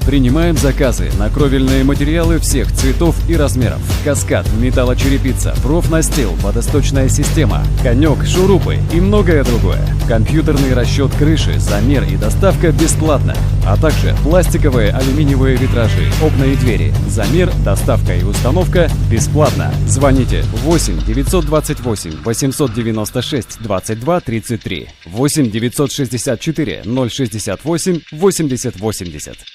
Принимаем заказы на кровельные материалы всех цветов и размеров. Каскад, металлочерепица, профнастил, водосточная система, конек, шурупы и многое другое. Компьютерный расчет крыши, замер и доставка бесплатно. А также пластиковые, алюминиевые витражи, окна и двери. Замер, доставка и установка бесплатно. Звоните 8 928 896 22 33 8 964 068 80 80.